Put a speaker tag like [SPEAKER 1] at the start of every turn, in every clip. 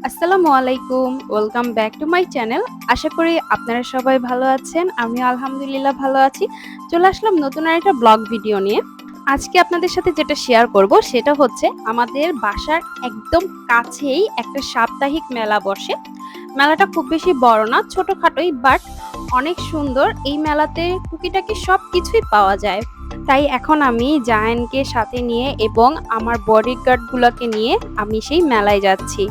[SPEAKER 1] আসসালামু আলাইকুম। Welcome back to my channel. আশা করি আপনারা সবাই ভালো আছেন। আমিও আলহামদুলিল্লাহ ভালো আছি। চলে আসলাম নতুন আরেকটা ব্লগ ভিডিও নিয়ে। আজকে আপনাদের সাথে যেটা শেয়ার করব সেটা হচ্ছে আমাদের বাসার একদম কাছেই একটা সাপ্তাহিক মেলা বসে। মেলাটা খুব বেশি বড় না, ছোটখাটোই বাট অনেক সুন্দর। এই মেলাতে টুকিটাকি সবকিছুই পাওয়া যায়। তাই এখন আমি জায়ানকে সাথে নিয়ে এবং আমার বডিগার্ড গুলোকে নিয়ে আমি সেই মেলায় যাচ্ছি।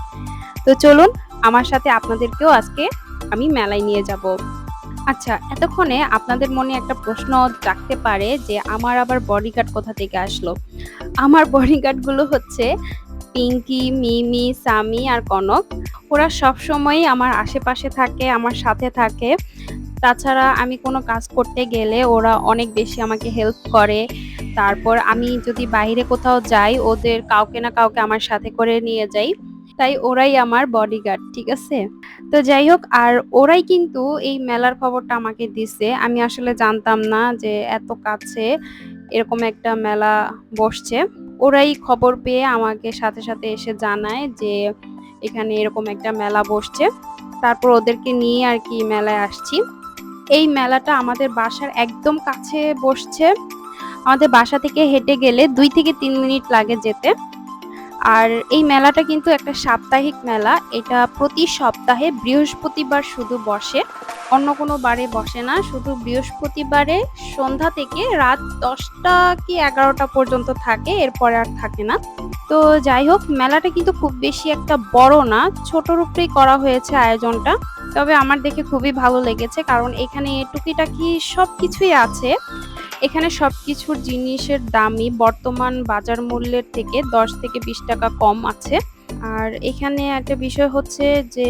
[SPEAKER 1] তো চলুন আমার সাথে আপনাদেরকেও আজকে আমি মেলায় নিয়ে যাব। আচ্ছা, এতক্ষণে আপনাদের মনে একটা প্রশ্ন জাগতে পারে যে আমার আবার বডিগার্ড কোথা থেকে আসলো। আমার বডিগার্ড গুলো হচ্ছে পিঙ্কি, মিমি, সামি আর কনক। ওরা সবসময়ই আমার আশেপাশে থাকে, আমার সাথে থাকে। তাছাড়া আমি কোনো কাজ করতে গেলে ওরা অনেক বেশি আমাকে হেল্প করে। তারপর আমি যদি বাইরে কোথাও যাই ওদের কাউকে না কাউকে আমার সাথে করে নিয়ে যাই। তাই ওরাই আমার বডিগার্ড, ঠিক আছে? তো যাই হোক, আর ওরাই কিন্তু এই মেলার খবরটা আমাকে দিছে। আমি আসলে জানতাম না যে এত কাছে এরকম একটা মেলা বসছে। ওরাই খবর পেয়ে আমাকে সাথে সাথে এসে জানায় যে এখানে এরকম একটা মেলা বসছে। তারপর ওদেরকে নিয়ে আর কি মেলায় আসছি। এই মেলাটা আমাদের বাসার একদম কাছে বসছে। আমাদের বাসা থেকে হেঁটে গেলে 2 থেকে 3 মিনিট লাগে যেতে। আর এই মেলাটা কিন্তু একটা সাপ্তাহিক মেলা। এটা প্রতি সপ্তাহে বৃহস্পতিবার শুধু বসে। অন্য কোনো বারে বসে না। শুধু বৃহস্পতিবারে সন্ধ্যা থেকে রাত 10টা কি 11টা পর্যন্ত থাকে। এরপরে আর থাকে না। তো যাই হোক, মেলাটা কিন্তু খুব বেশি একটা বড় না। ছোটর উপরেই করা হয়েছে আয়োজনটা। তবে আমার দেখে খুবই ভালো লেগেছে কারণ এখানে টুকিটাকি সবকিছুই আছে। এখানে সবকিছুর জিনিসের দামই বর্তমান বাজার মূল্যের থেকে 10 থেকে 20 টাকা কম আছে। আর এখানে একটা বিষয় হচ্ছে যে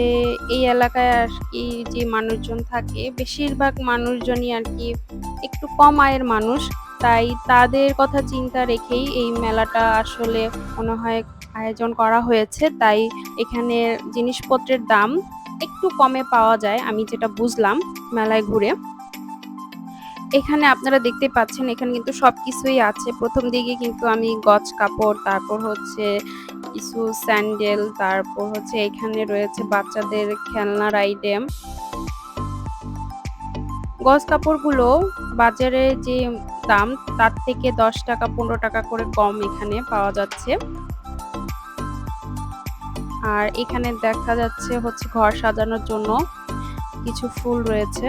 [SPEAKER 1] এই এলাকায় আর কি যে মানুষজন থাকে বেশিরভাগ মানুষজনই আর কি একটু কম আয়ের মানুষ। তাই তাদের কথা চিন্তা রেখেই এই মেলাটা আসলে মনে হয় আয়োজন করা হয়েছে। তাই এখানে জিনিসপত্রের দাম একটু কমে পাওয়া যায়, আমি যেটা বুঝলাম মেলায় ঘুরে। এখানে আপনারা দেখতে পাচ্ছেন এখানে কিন্তু সবকিছুই আছে। প্রথম দিকে কিন্তু আমি গজ কাপড়, তারপর হচ্ছে কিছু স্যান্ডেল, তারপর হচ্ছে এখানে রয়েছে বাচ্চাদের খেলনার আইটেম। গজ কাপড়গুলো বাজারে যে দাম তার থেকে 10 টাকা 15 টাকা করে কম এখানে পাওয়া যাচ্ছে। আর এখানে দেখা যাচ্ছে হচ্ছে ঘর সাজানোর জন্য কিছু ফুল রয়েছে।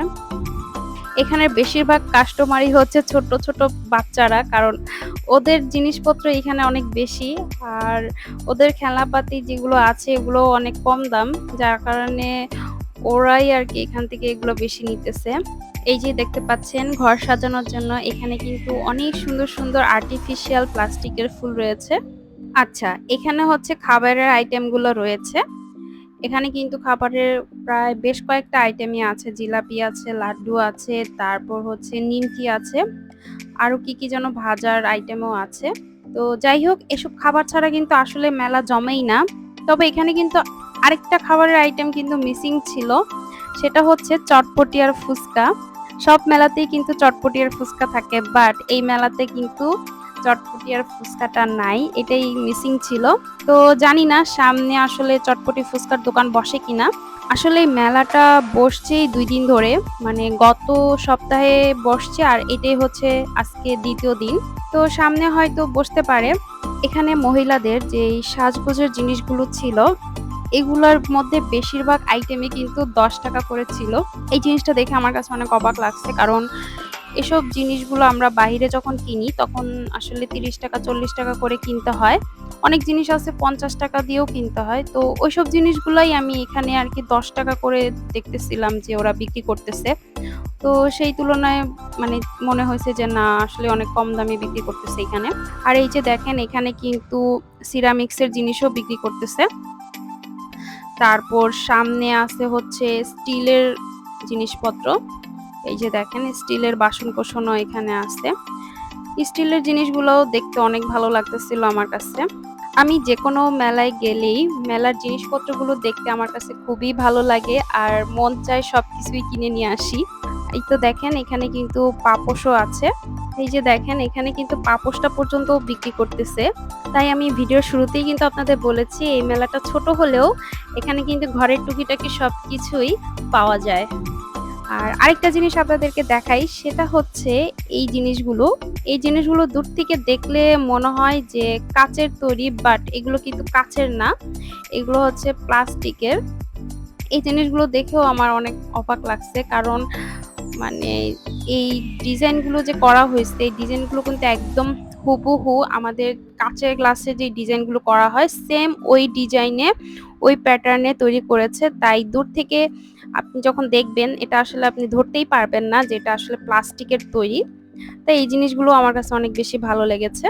[SPEAKER 1] এখানের বেশিরভাগ কাস্টমারই হচ্ছে ছোট ছোট বাচ্চারা, কারণ ওদের জিনিসপত্র এখানে অনেক বেশি। আর ওদের খেলনাপাতি যেগুলো আছে এগুলো অনেক কম দাম, যার কারণে ওরাই আর কি এখান থেকে এগুলো বেশি নিতেছে। এই যে দেখতে পাচ্ছেন ঘর সাজানোর জন্য এখানে কিন্তু অনেক সুন্দর সুন্দর আর্টিফিশিয়াল প্লাস্টিকের ফুল রয়েছে। আচ্ছা, এখানে হচ্ছে খাবারের আইটেমগুলো রয়েছে। এখানে কিন্তু খাবারের প্রায় বেশ কয়েকটা আইটেমই আছে। জিলাপি আছে, লাড্ডু আছে, তারপর হচ্ছে নিমকি আছে। আরো কি কি যেন ভাজার আইটেমও আছে। তো যাই হোক, এসব খাবার ছাড়া কিন্তু আসলে মেলা জমেই না। তবে এখানে কিন্তু আরেকটা খাবারের আইটেম কিন্তু মিসিং ছিল। সেটা হচ্ছে চটপটি আর ফুচকা। সব মেলাতেই কিন্তু চটপটি আর ফুচকা থাকে, বাট এই মেলাতে কিন্তু চটপটি আর ফুচকাটা নাই, এটাই মিসিং ছিল। তো জানি না সামনে আসলে চটপটি ফুচকার দোকান বসে কিনা। আসলে এই মেলাটা বসছেই 2 দিন ধরে, মানে গত সপ্তাহে বসছে আর এটাই হচ্ছে আজকে দ্বিতীয় দিন। তো সামনে হয়তো বসতে পারে। এখানে মহিলাদের যে সাজগোজের জিনিসগুলো ছিল এগুলোর মধ্যে বেশিরভাগ আইটেমই কিন্তু 10 টাকা করে ছিল। এই জিনিসটা দেখে আমার কাছে অনেক অবাক লাগছে, কারণ এসব জিনিসগুলো আমরা বাইরে যখন কিনি তখন আসলে 30 টাকা 40 টাকা করে কিনতে হয়। অনেক জিনিস আছে 50 টাকা দিয়েও কিনতে হয়। তো ওইসব জিনিসগুলাই আমি এখানে আর কি 10 টাকা করে দেখতেছিলাম যে ওরা বিক্রি করতেছে। তো সেই তুলনায় মানে মনে হয়েছে যে না, আসলে অনেক কম দামে বিক্রি করতেছে এখানে। আর এই যে দেখেন এখানে কিন্তু সিরামিক্সের জিনিসও বিক্রি করতেছে। তারপর সামনে আছে হচ্ছে স্টিলের জিনিসপত্র। এই যে দেখেন স্টিলের বাসন-কোসনও এখানে আছে। স্টিলের জিনিসগুলোও দেখতে অনেক ভালো লাগতেছিল আমার কাছে। আমি যেকোনো মেলায় গেলেই মেলার জিনিসপত্রগুলো দেখতে আমার কাছে খুবই ভালো লাগে আর মন চায় সবকিছুই কিনে নিয়ে আসি। এই তো দেখেন এখানে কিন্তু পাপোশও আছে। এই যে দেখেন এখানে কিন্তু পাপোশটা পর্যন্ত বিক্রি করতেছে। তাই আমি ভিডিওর শুরুতেই কিন্তু আপনাদের বলেছি এই মেলাটা ছোট হলেও এখানে কিন্তু ঘরের টুকিটাকি সবকিছুই পাওয়া যায়। আর আরেকটা জিনিস আপনাদেরকে দেখাই, সেটা হচ্ছে এই জিনিসগুলো। এই জিনিসগুলো দূর থেকে দেখলে মনে হয় যে কাচের তৈরি, বাট এগুলো কিন্তু কাচের না, এগুলো হচ্ছে প্লাস্টিকের। এই জিনিসগুলো দেখেও আমার অনেক অবাক লাগছে, কারণ মানে এই ডিজাইনগুলো যে করা হয়েছে, এই ডিজাইনগুলো কিন্তু একদম হুবহু আমাদের কাচের গ্লাসে যে ডিজাইনগুলো করা হয় সেম ওই ডিজাইনে, ওই প্যাটার্নে তৈরি করেছে। তাই দূর থেকে আপনি যখন দেখবেন এটা আসলে আপনি ধরতেই পারবেন না যে এটা আসলে প্লাস্টিকের তৈরি। তাই এই জিনিসগুলো আমার কাছে অনেক বেশি ভালো লেগেছে।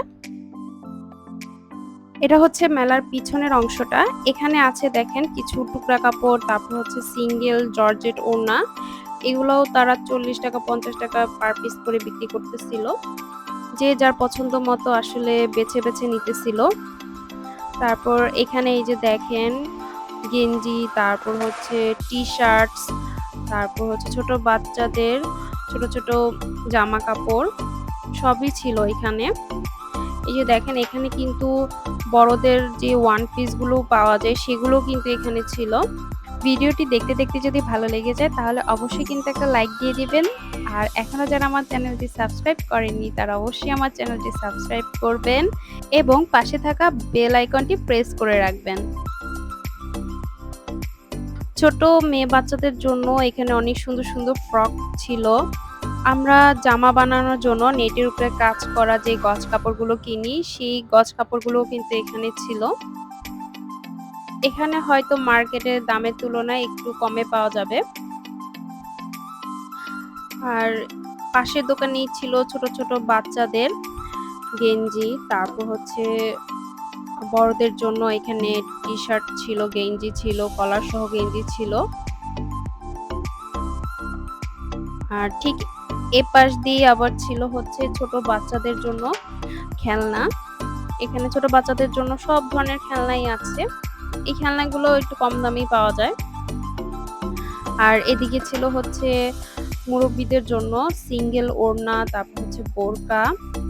[SPEAKER 1] এটা হচ্ছে মেলার পিছনের অংশটা। এখানে আছে দেখেন কিছু টুকরা কাপড়, তারপর হচ্ছে সিঙ্গেল জর্জেট ওড়না। এগুলোও তারা 40 টাকা 50 টাকা পার পিস করে বিক্রি করতেছিল। যে যার পছন্দ মতো আসলে বেছে বেছে নিতেছিল। তারপর এখানে এই যে দেখেন গেঞ্জি, তারপর হচ্ছে টি-শার্টস, তারপর হচ্ছে ছোট বাচ্চাদের ছোট ছোট জামা কাপড় সবই ছিল এখানে। এই যে দেখেন এখানে কিন্তু বড়দের যে ওয়ান পিস গুলো পাওয়া যায় সেগুলো কিন্তু এখানে ছিল। ভিডিওটি দেখতে দেখতে যদি ভালো লেগে যায় তাহলে অবশ্যই কিন্তু একটা লাইক দিয়ে দিবেন। আর এখনো যারা আমার চ্যানেলটি সাবস্ক্রাইব করেননি তারা অবশ্যই আমার চ্যানেলটি সাবস্ক্রাইব করবেন এবং পাশে থাকা বেল আইকনটি প্রেস করে রাখবেন। ছোট মেয়ে বাচ্চাদের জন্য এখানে অনেক সুন্দর সুন্দর ফ্রক ছিল। আমরা জামা বানানোর জন্য নেটের উপরে কাজ করা যে গজ কাপড়গুলো কিনি, সেই গজ কাপড়গুলো কিন্তু এখানে ছিল। এখানে হয়তো মার্কেটের দামের তুলনায় একটু কমে পাওয়া যাবে। আর পাশের দোকানেই ছিল ছোট ছোট বাচ্চাদের গেঞ্জি, তারপর হচ্ছে বড়দের জন্য এখানে টি-শার্ট ছিল, গেঞ্জি ছিল, কলার সহ গেঞ্জি ছিল। আর ঠিক এ পাশ দিয়ে আবার ছিল হচ্ছে ছোট বাচ্চাদের জন্য খেলনা। এখানে ছোট বাচ্চাদের জন্য সব ধরনের খেলনাই আছে। এই খেলনাগুলো একটু কম দামেই পাওয়া যায়। আর এদিকে ছিল হচ্ছে মুরব্বীদের জন্য সিঙ্গেল ওড়না, তারপর হচ্ছে বোরকা।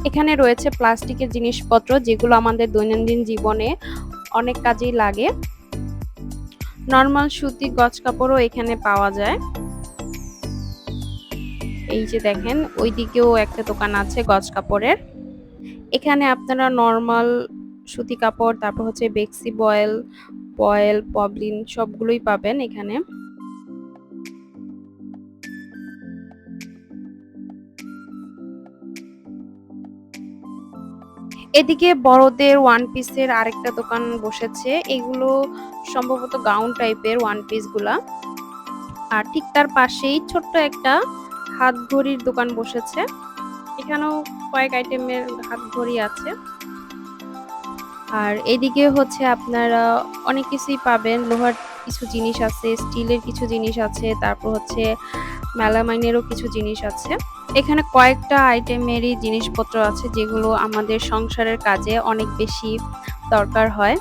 [SPEAKER 1] এখানে রয়েছে প্লাস্টিকের জিনিসপত্র যেগুলো আমাদের দৈনন্দিন জীবনে অনেক কাজেই লাগে। নরমাল সুতি গজ কাপড়ও এখানে পাওয়া যায়। এই যে দেখেন ওইদিকেও একটা দোকান আছে গজ কাপড়ের। এখানে আপনারা নরমাল সুতি কাপড়, তারপর হচ্ছে বেক্সি বয়েল, পবলিন সবগুলোই পাবেন এখানে। এদিকে বড়দের ওয়ান পিসের আরেকটা দোকান বসেছে। এগুলো সম্ভবত গাউন টাইপের ওয়ান পিস গুলা। আর ঠিক তার পাশেই ছোট্ট একটা হাত ঘড়ির দোকান বসেছে। এখানেও কয়েক আইটেমের হাত ঘড়ি আছে। আর এদিকে হচ্ছে আপনারা অনেক কিছুই পাবেন, লোহার কিছু জিনিস আছে, স্টিলের কিছু জিনিস আছে, তারপর হচ্ছে মেলামাইনেরও কিছু জিনিস আছে। এখানে কয়েকটা আইটেমেরই জিনিসপত্র আছে যেগুলো আমাদের সংসারের কাজে অনেক বেশি দরকার হয়।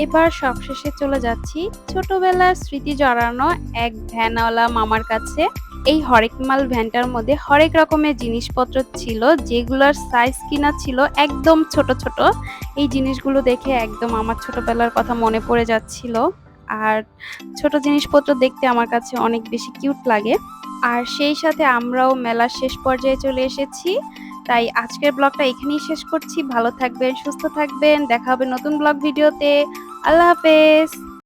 [SPEAKER 1] এবার সবশেষে চলে যাচ্ছি ছোটবেলার স্মৃতি জড়ানো এক ভ্যানওয়ালা মামার কাছে। এই হরেক মাল ভ্যানটার মধ্যে হরেক রকমের জিনিসপত্র ছিল যেগুলোর সাইজ কিনা ছিল একদম ছোট ছোট। এই জিনিসগুলো দেখে একদম আমার ছোটবেলার কথা মনে পড়ে যাচ্ছিল। আর ছোট জিনিসপত্র দেখতে আমার কাছে অনেক বেশি কিউট লাগে। আর সেই সাথে আমরাও মেলার শেষ পর্যায়ে চলে এসেছি। তাই আজকের ব্লগটা এখানেই শেষ করছি। ভালো থাকবেন, সুস্থ থাকবেন, দেখা হবে নতুন ব্লগ ভিডিওতে। আল্লাহ হাফেজ।